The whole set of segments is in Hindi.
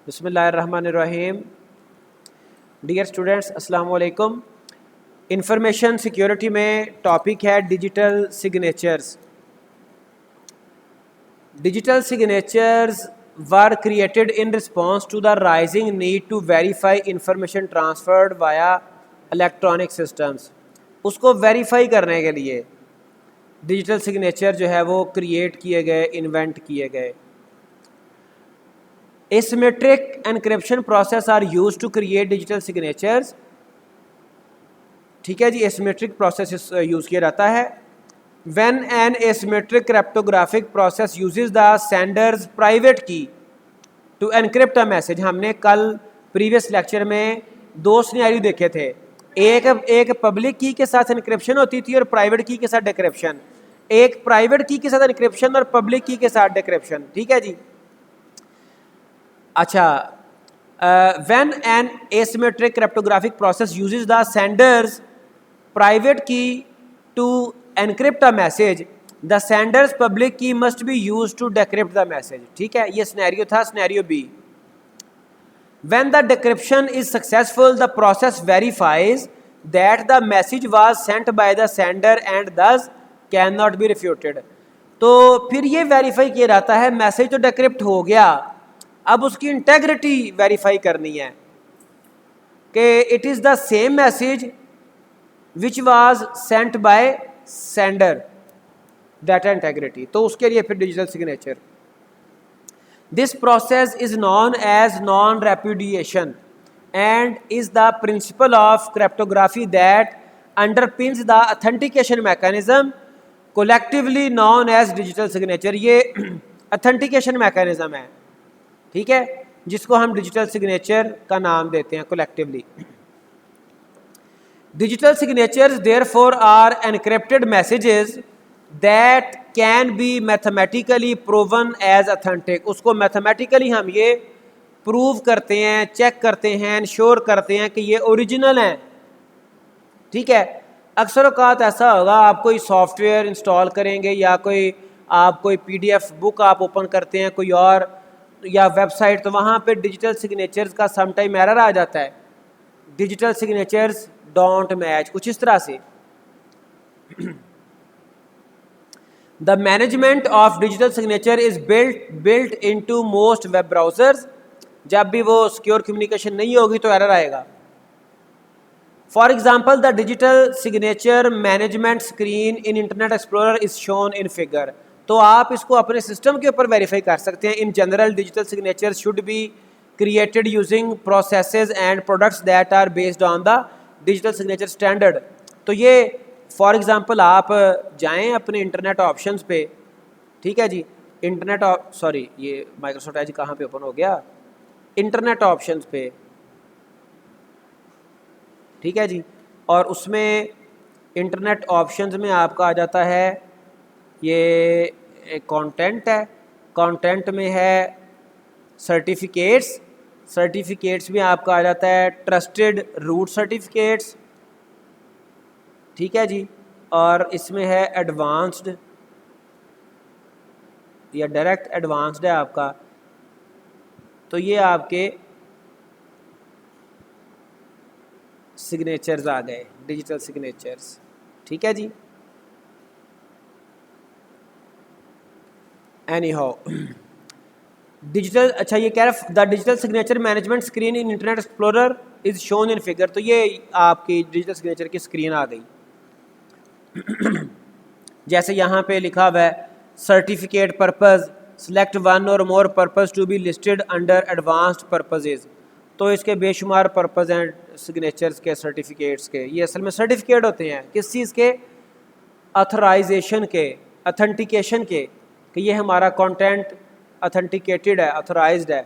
बिस्मिल्लाहिर्रहमानिर्रहीम। डियर स्टूडेंट्स, अस्सलाम वालेकुम। इंफॉर्मेशन सिक्योरिटी में टॉपिक है digital signatures. Digital signatures were created in response to the rising need to verify information transferred via electronic systems. उसको वेरीफाई करने के लिए डिजिटल सिग्नेचर जो है वो क्रिएट किए गए, इन्वेंट किए गए। Asymmetric encryption process are used to create digital signatures। ठीक है जी, asymmetric process यूज़ किया जाता है। When an asymmetric cryptographic process uses the sender's private key to encrypt a message। हमने कल प्रीवियस लेक्चर में दो सिनेरियो देखे थे। एक पब्लिक की के साथ एनक्रिप्शन होती थी और प्राइवेट की के साथ डिक्रिप्शन। एक प्राइवेट की के साथ एनक्रिप्शन और पब्लिक की के साथ डिक्रिप्शन। ठीक है जी। अच्छा, when an asymmetric cryptographic process uses the sender's private key to encrypt a message, the sender's public key must be used to decrypt the message। ठीक है, ये सिनेरियो था, scenario B. When the decryption is successful, the process verifies that the message was sent by the sender and thus cannot be refuted। तो फिर ये वेरीफाई किया जाता है, मैसेज तो डिक्रिप्ट हो गया, अब उसकी इंटेग्रिटी वेरीफाई करनी है कि it is the same message which was sent by sender, data integrity. तो उसके लिए फिर digital signature. This process is known as non repudiation and is the principle of cryptography that underpins the authentication mechanism collectively known as digital signature. ये ऑथेंटिकेशन मैकेनिज्म है, ठीक है, जिसको हम डिजिटल सिग्नेचर का नाम देते हैं collectively. Digital signatures therefore are encrypted messages that can be mathematically proven as authentic. उसको मैथमेटिकली हम ये प्रूव करते हैं, चेक करते हैं, इंश्योर करते हैं कि ये ओरिजिनल हैं। ठीक है, अक्सर औकात ऐसा होगा, आप कोई सॉफ्टवेयर इंस्टॉल करेंगे या आप कोई PDF बुक आप ओपन करते हैं कोई और या वेबसाइट, तो वहाँ पे डिजिटल सिग्नेचर्स का सम टाइम एरर आ जाता है, डिजिटल सिग्नेचर्स डोंट मैच, कुछ इस तरह से। The management of digital signature is built into most web browsers. जब भी वो सिक्योर कम्युनिकेशन नहीं होगी तो एरर आएगा। For example, the digital signature management screen in internet explorer is shown in figure. तो आप इसको अपने सिस्टम के ऊपर वेरीफाई कर सकते हैं। In general digital signature should be created using processes and products that are based on the digital signature standard. तो ये फॉर एग्जांपल आप जाएं अपने इंटरनेट ऑप्शंस पे, ठीक है जी, ये माइक्रोसॉफ्ट एज कहाँ पे ओपन हो गया, इंटरनेट ऑप्शंस पे, ठीक है जी, और उसमें इंटरनेट ऑप्शंस में आपका आ जाता है ये कंटेंट है, कंटेंट में है सर्टिफिकेट्स, सर्टिफिकेट्स में आपका आ जाता है ट्रस्टेड रूट सर्टिफिकेट्स, ठीक है जी, और इसमें है एडवांस्ड या डायरेक्ट एडवांस्ड है आपका। तो ये आपके सिग्नेचर्स आ गए, डिजिटल सिग्नेचर्स, ठीक है जी। एनी हाउ डिजिटल, अच्छा ये कह रहा है the digital signature management screen in internet explorer is shown in figure. तो ये आपकी डिजिटल सिग्नेचर की स्क्रीन आ गई। जैसे यहाँ पे लिखा हुआ है certificate purpose, select one or more purpose to be listed under advanced purposes. तो इसके बेशुमार पर्पस हैं सिग्नेचर्स के, सर्टिफिकेट्स के। ये असल में सर्टिफिकेट होते हैं किस चीज़ के, ऑथराइजेशन के, ऑथेंटिकेशन के, कि ये हमारा कंटेंट ऑथेंटिकेटेड है, ऑथराइज्ड है।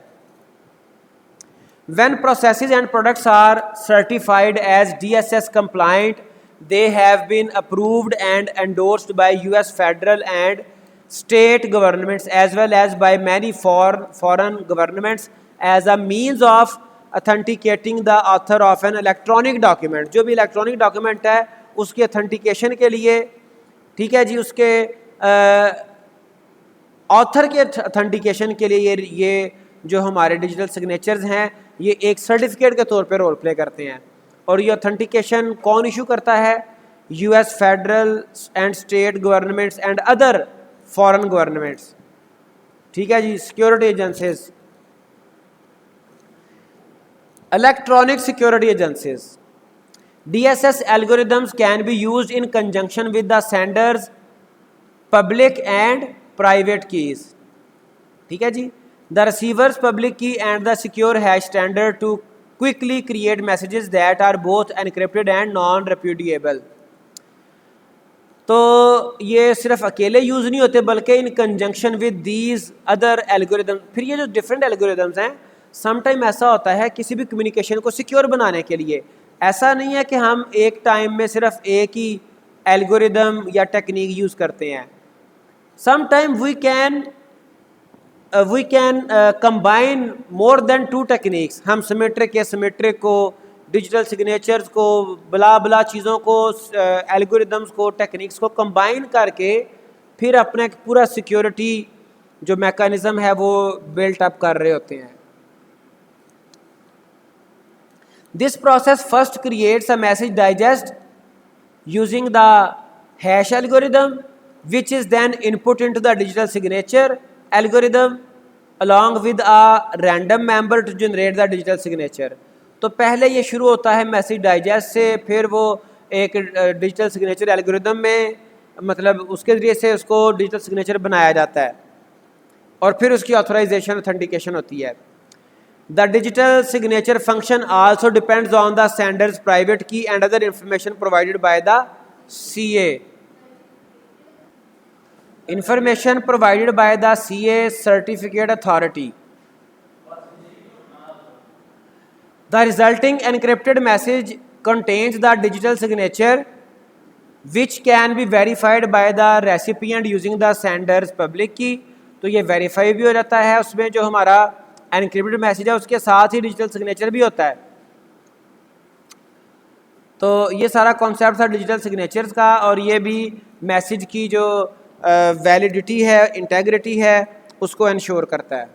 When processes and products are certified as DSS compliant, they have been approved and endorsed by US federal and state governments as well as by many foreign governments as a means of authenticating the author of an electronic document। जो भी इलेक्ट्रॉनिक डॉक्यूमेंट है उसकी ऑथेंटिकेशन के लिए, ठीक है जी, उसके ऑथर के ऑथेंटिकेशन के लिए ये जो हमारे डिजिटल सिग्नेचर्स हैं ये एक सर्टिफिकेट के तौर पे रोल प्ले करते हैं। और ये ऑथेंटिकेशन कौन इशू करता है? US federal and state governments and other foreign governments. ठीक है जी, security agencies, electronic security agencies. DSS algorithms can be used in conjunction with the sender's public and private keys। ठीक है जी। The receiver's public key and the secure hash standard to quickly create messages that are both encrypted and non-repudiable। तो ये सिर्फ अकेले यूज़ नहीं होते बल्कि इन conjunction with these other algorithm. फिर ये जो डिफरेंट एल्गोरिदम्स हैं, समटाइम ऐसा होता है किसी भी कम्युनिकेशन को सिक्योर बनाने के लिए ऐसा नहीं है कि हम एक टाइम में सिर्फ एक ही एल्गोरिदम या टेक्निक यूज़ करते हैं। Sometime we can combine more than 2 techniques. हम सिमेट्रिक या सिमेट्रिक को, डिजिटल सिग्नेचर्स को, बला बला चीज़ों को, एल्गोरिदम्स को, टेक्निक्स को कंबाइन करके फिर अपना एक पूरा सिक्योरिटी जो मैकेनिज़्म है वो बिल्ट अप कर रहे होते हैं। This process first creates a message digest using the hash algorithm, which is then input into the digital signature algorithm along with a random member to generate the digital signature। तो पहले ये शुरू होता है मैसेज डाइजेस्ट से, फिर वो एक डिजिटल सिग्नेचर एल्गोरिदम में मतलब उसके ज़रिए से उसको डिजिटल सिग्नेचर बनाया जाता है और फिर उसकी ऑथराइजेशन ऑथेंटिकेशन होती है। The digital signature function also depends on the sender's private key and other information provided by the CA। Information provided by the CA certificate authority। The resulting encrypted message contains the digital signature which can be verified by the recipient using the sender's public key। तो ये वेरीफाई भी हो जाता है उसमें जो हमारा एनक्रिप्टेड मैसेज है, उसके साथ ही डिजिटल सिग्नेचर भी होता है। तो ये सारा कॉन्सेप्ट था डिजिटल सिग्नेचर्स का और ये भी मैसेज की जो वैलिडिटी है, इंटेग्रिटी है, उसको इंश्योर करता है।